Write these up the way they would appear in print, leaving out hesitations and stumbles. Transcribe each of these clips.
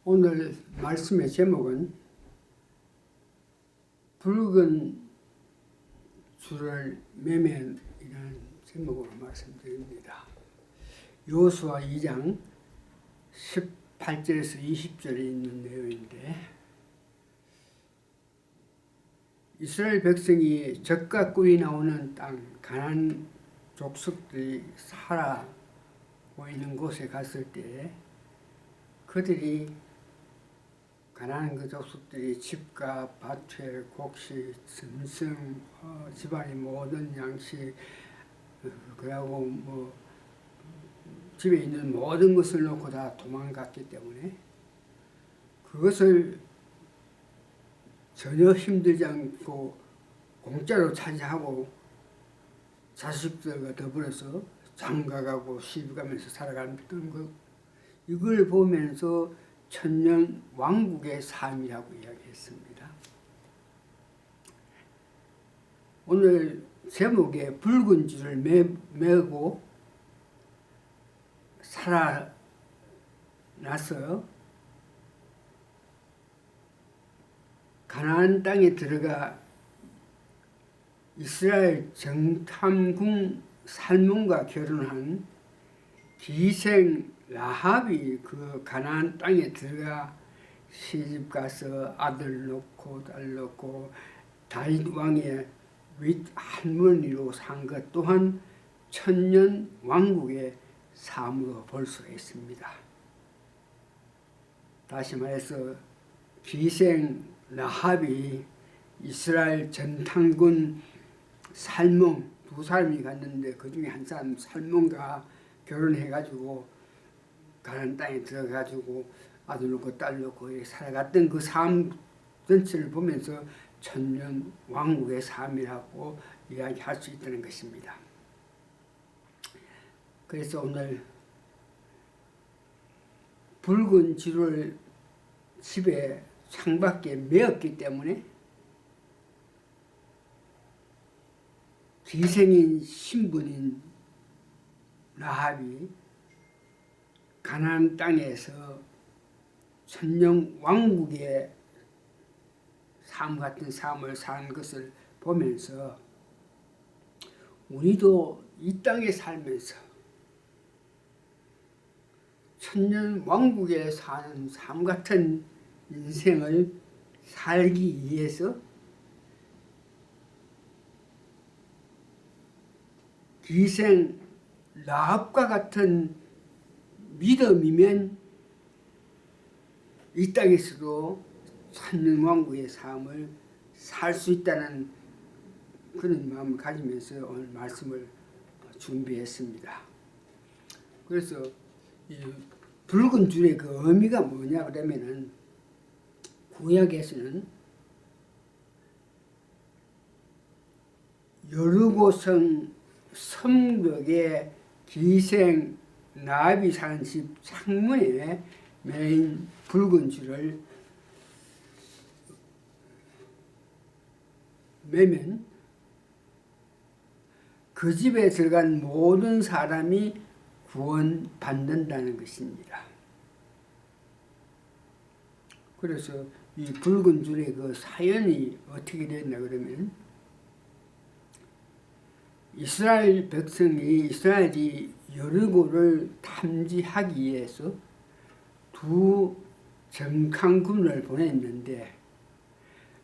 오늘 말씀의 제목은 붉은 줄을 매면이라는 제목으로 말씀드립니다. 여호수아 2장 18절에서 20절에 있는 내용인데, 이스라엘 백성이 젖과 꿀이 나오는 땅 가나안 족속들이 살아고 있는 곳에 갔을 때 그들이 가나안 그 족속들이 집과 밭에 곡식, 짐승, 집안의 모든 양식, 그리고 집에 있는 모든 것을 놓고 다 도망갔기 때문에 그것을 전혀 힘들지 않고 공짜로 차지하고 자식들과 더불어서 장가가고 시집가면서 살아갔던 것, 이걸 보면서 천년 왕국의 삶이라고 이야기했습니다. 오늘 제목에 붉은 줄을 매고 살아나서 가나안 땅에 들어가 이스라엘 정탐궁 살몬과 결혼한 기생 라합이 그 가나안 땅에 들어가 시집 가서 아들 놓고 딸 놓고 다윗 왕의 윗할머니로 산 것 또한 천년 왕국의 삶으로 볼 수가 있습니다. 다시 말해서 기생 라합이 이스라엘 전탐군 살몬 두 사람이 갔는데 그 중에 한 사람 살몬과 결혼해가지고 가나안 땅에 들어가지고 아들 놓고 딸 놓고 살아갔던 그 삶 전체를 보면서 천년 왕국의 삶이라고 이야기할 수 있다는 것입니다. 그래서 오늘 붉은 줄을 집에 창밖에 메었기 때문에 기생인 신분인 라합이 가나안 땅에서 천년 왕국의 삶 같은 삶을 사는 것을 보면서 우리도 이 땅에 살면서 천년 왕국에 사는 삶 같은 인생을 살기 위해서 기생 라합과 같은 믿음이면 이 땅에서도 천년 왕국의 삶을 살 수 있다는 그런 마음을 가지면서 오늘 말씀을 준비했습니다. 그래서 이 붉은 줄의 그 의미가 뭐냐 그러면은 구약에서는 여르고성 성벽에 기생 라합이 사는 집 창문에 매인 붉은 줄을 매면 그 집에 들어간 모든 사람이 구원받는다는 것입니다. 그래서 이 붉은 줄의 그 사연이 어떻게 됐나 그러면, 이스라엘이 여리고를 탐지하기 위해서 두 정탐군을 보냈는데,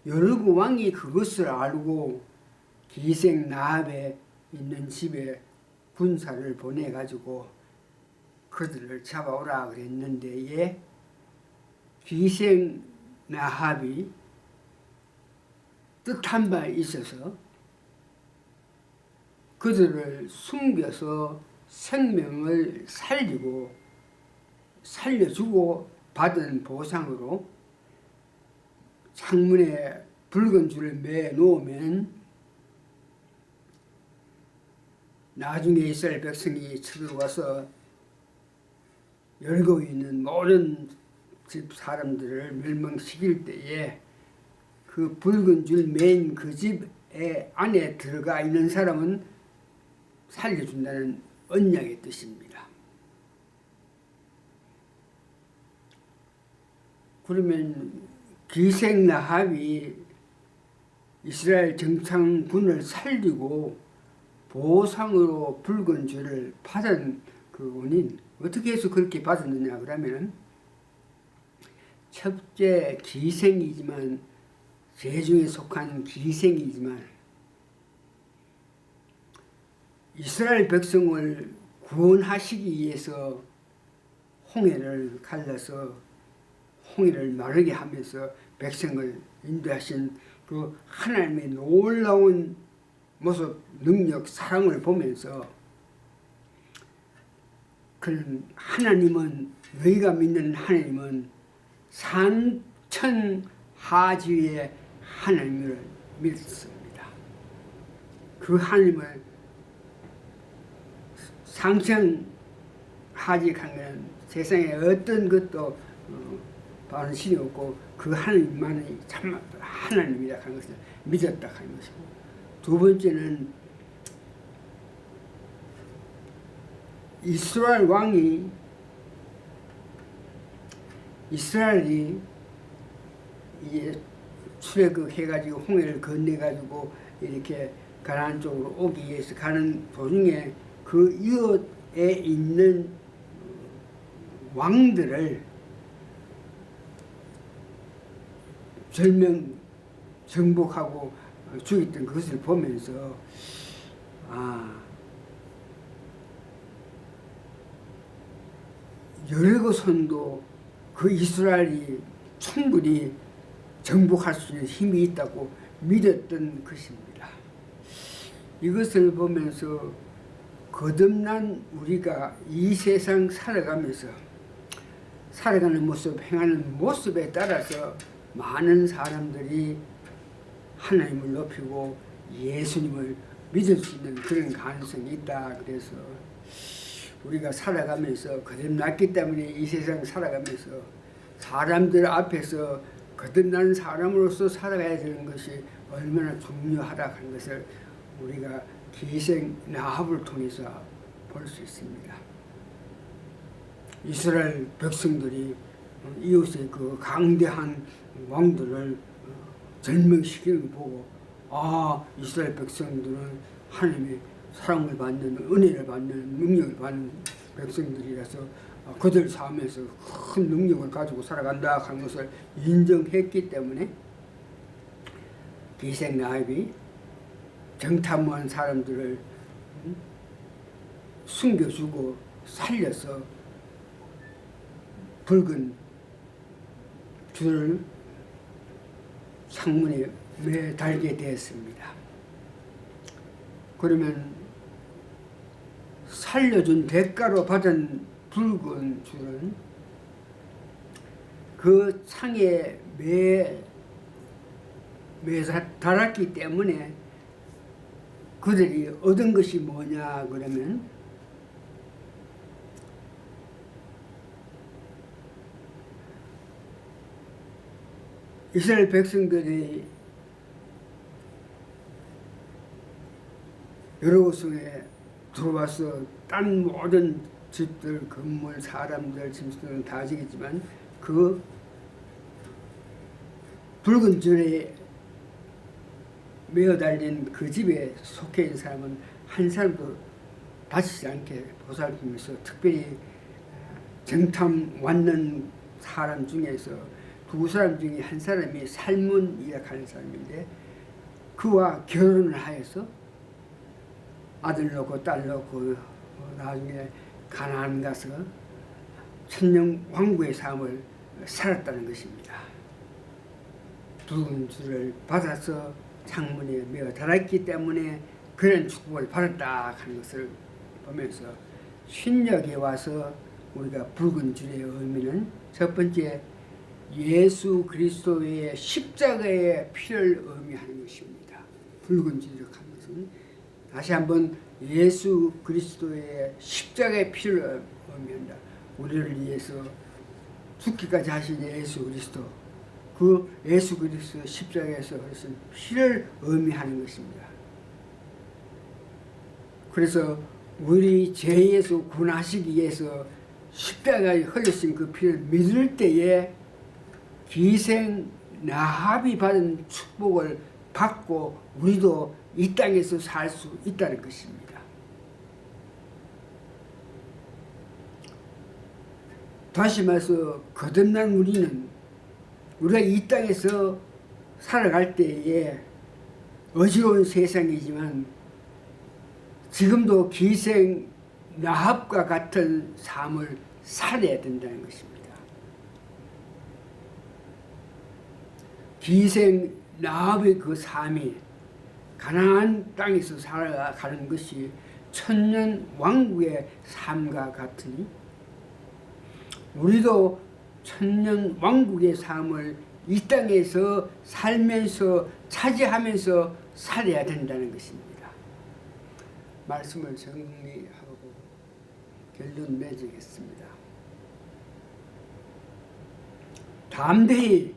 여리고 왕이 그것을 알고 기생 라합에 있는 집에 군사를 보내가지고 그들을 잡아오라 그랬는데, 기생 라합이 뜻한 바 있어서 그들을 숨겨서 생명을 살려주고 받은 보상으로 창문에 붉은 줄을 매 놓으면 나중에 이스라엘 백성이 쳐들어와서 열고 있는 모든 집 사람들을 멸망시킬 때에 그 붉은 줄 맨 그 집에 안에 들어가 있는 사람은 살려준다는 언약의 뜻입니다. 그러면 기생 라합이 이스라엘 정탐군을 살리고 보상으로 붉은 줄을 받은 그 원인, 어떻게 해서 그렇게 받았느냐 그러면, 첫째 기생이지만, 제중에 속한 기생이지만 이스라엘 백성을 구원하시기 위해서 홍해를 갈라서 홍해를 마르게 하면서 백성을 인도하신 그 하나님의 놀라운 모습, 능력, 사랑을 보면서, 그런 하나님은, 너희가 믿는 하나님은 산천하지의 하나님을 믿습니다. 그 하나님을 상천하지 하면 세상에 어떤 것도 바른 신이 없고 그 하나님만이 참 하나님이라 하는 것을 믿었다 하는 것이고, 두 번째는 이스라엘 왕이, 이스라엘이 이제 출애굽 해가지고 홍해를 건너가지고 이렇게 가나안 쪽으로 오기 위해서 가는 도중에 그 이웃에 있는 왕들을 정복하고 죽였던 그것을 보면서, 여리고 선도 그 이스라엘이 충분히 정복할 수 있는 힘이 있다고 믿었던 것입니다. 이것을 보면서 거듭난 우리가 이 세상 살아가면서 살아가는 모습, 행하는 모습에 따라서 많은 사람들이 하나님을 높이고 예수님을 믿을 수 있는 그런 가능성이 있다. 그래서 우리가 살아가면서 거듭났기 때문에 이 세상 살아가면서 사람들 앞에서 거듭난 사람으로서 살아가야 되는 것이 얼마나 중요하다 하는 것을 우리가 기생 라합을 통해서 볼 수 있습니다. 이스라엘 백성들이 이웃의 그 강대한 왕들을 절명시키는 거 보고, 이스라엘 백성들은 하나님의 사랑을 받는, 은혜를 받는, 능력을 받는 백성들이라서 그들 삶에서 큰 능력을 가지고 살아간다 하는 것을 인정했기 때문에 기생 라합이 정탐한 사람들을 숨겨주고 살려서 붉은 줄을 창문에 매달게 되었습니다. 그러면 살려준 대가로 받은 붉은 줄은 그 창에 매달았기 때문에 그들이 얻은 것이 뭐냐 그러면, 이스라엘 백성들이 여리고성에 들어와서 딴 모든 집들, 건물, 사람들, 짐승들은 다 지겠지만 그 붉은 줄에 매어 달린 그 집에 속해 있는 사람은 한 사람도 다치지 않게 보살피면서, 특별히 정탐 왔는 사람 중에서 두 사람 중에 한 사람이 살문이라고 하는 사람인데, 그와 결혼을 하여서 아들 낳고 딸 낳고 나중에 가나안 가서 천년 왕국의 삶을 살았다는 것입니다. 붉은 줄을 받아서 창문에 매어 달았기 때문에 그런 축복을 받았다 하는 것을 보면서, 신약에 와서 우리가 붉은 줄의 의미는 첫 번째 예수 그리스도의 십자가의 피를 의미하는 것입니다. 붉은 줄이라고 하는 것은 다시 한번 예수 그리스도의 십자가의 피를 의미한다. 우리를 위해서 죽기까지 하신 예수 그리스도, 그 예수 그리스도 십자가에서 흘리신 피를 의미하는 것입니다. 그래서 우리 죄에서 구원하시기 위해서 십자가에 흘리신 그 피를 믿을 때에 기생 라합이 받은 축복을 받고 우리도 이 땅에서 살 수 있다는 것입니다. 다시 말해서 거듭난 우리가 이 땅에서 살아갈 때에 어지러운 세상이지만 지금도 기생 라합과 같은 삶을 살아야 된다는 것입니다. 기생 라합의 그 삶이 가나안 땅에서 살아가는 것이 천년 왕국의 삶과 같으니 우리도 천년 왕국의 삶을 이 땅에서 살면서 차지하면서 살아야 된다는 것입니다. 말씀을 정리하고 결론 맺겠습니다. 담대히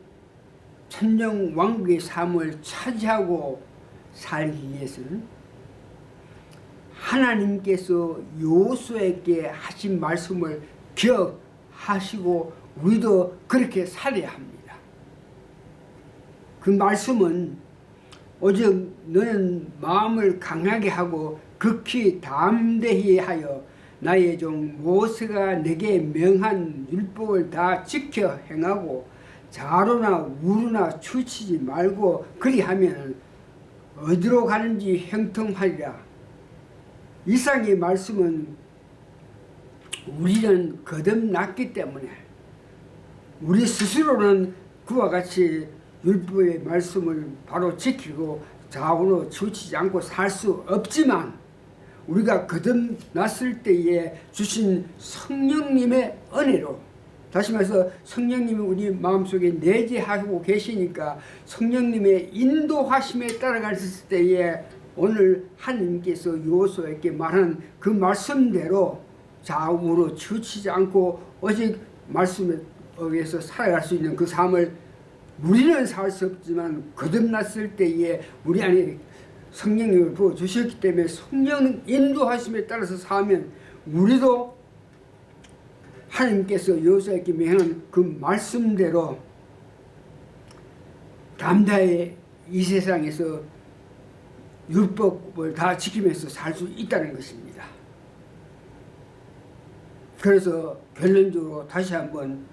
천년 왕국의 삶을 차지하고 살기 위해서는 하나님께서 여호수아에게 하신 말씀을 기억하시고 우리도 그렇게 살아야 합니다. 그 말씀은 오직 너는 마음을 강하게 하고 극히 담대히 하여 나의 종 모세가 내게 명한 율법을 다 지켜 행하고 좌로나 우로나 추치지 말고 그리하면 어디로 가는지 형통하리라. 이상의 말씀은 우리는 거듭났기 때문에 우리 스스로는 그와 같이 율법의 말씀을 바로 지키고 좌우로 치우치지 않고 살 수 없지만 우리가 거듭났을 때에 주신 성령님의 은혜로, 다시 말해서 성령님이 우리 마음속에 내재하고 계시니까 성령님의 인도하심에 따라갔을 때에 오늘 하나님께서 여호수아에게 말한 그 말씀대로 좌우로 치우치지 않고 오직 말씀에 의해서 살아갈 수 있는 그 삶을 우리는 살 수 없지만 거듭났을 때에 우리 안에 성령님을 부어주셨기 때문에 성령 인도하심에 따라서 사면 우리도 하나님께서 여호수아에게 명한 그 말씀대로 담대히 이 세상에서 율법을 다 지키면서 살 수 있다는 것입니다. 그래서 결론적으로 다시 한번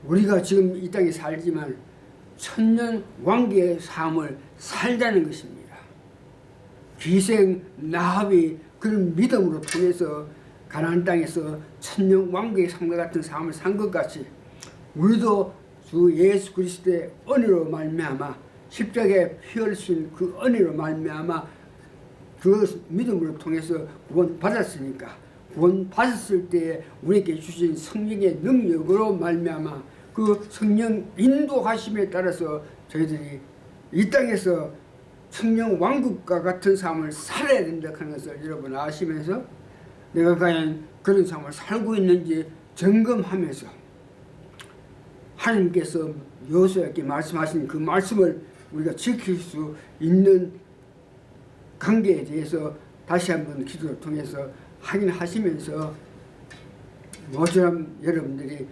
우리가 지금 이 땅에 살지만 천년 왕국의 삶을 살자는 것입니다. 기생 라합이 그런 믿음으로 통해서 가나안 땅에서 천년 왕국의 삶과 같은 삶을 산 것 같이 우리도 주 예수 그리스도의 은혜로 말미암아 십자가에 피 흘리신 그 은혜로 말미암아 그 믿음으로 통해서 구원 받았으니까 구원 받았을 때에 우리에게 주신 성령의 능력으로 말미암아 그 성령 인도하심에 따라서 저희들이 이 땅에서 천년 왕국과 같은 삶을 살아야 된다 하는 것을 여러분 아시면서 내가 과연 그런 삶을 살고 있는지 점검하면서 하나님께서 여호수아에게 말씀하신 그 말씀을 우리가 지킬 수 있는 관계에 대해서 다시 한번 기도를 통해서 확인하시면서 모처럼 여러분들이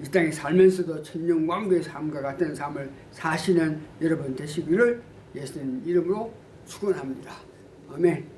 이 땅에 살면서도 천년 왕국의 삶과 같은 삶을 사시는 여러분 되시기를 예수님 이름으로 축원합니다. 아멘.